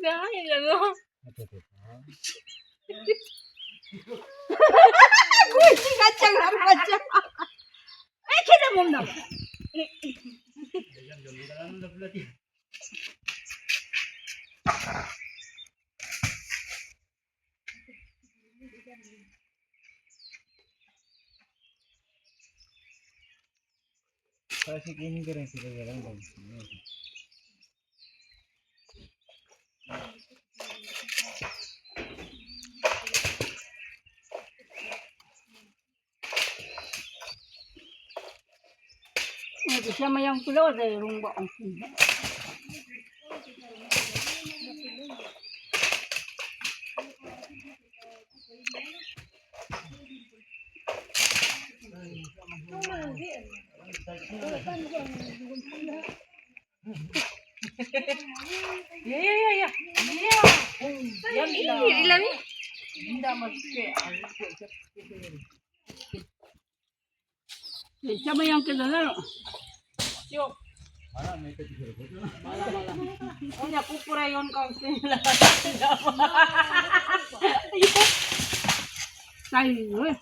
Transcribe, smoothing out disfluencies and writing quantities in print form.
Gaya lang. 굴지가 장난하죠. 이렇게 먹나 봐. Kasi kini ko rin sila lang daw. Siya mayang pulo dahil rumba ang sila. Yeah. Ilan? Hindi mag-share. Siya mayang kilala. Yo. Mana may pati ko. Kaya pupura yun kung sila. Tayo eh.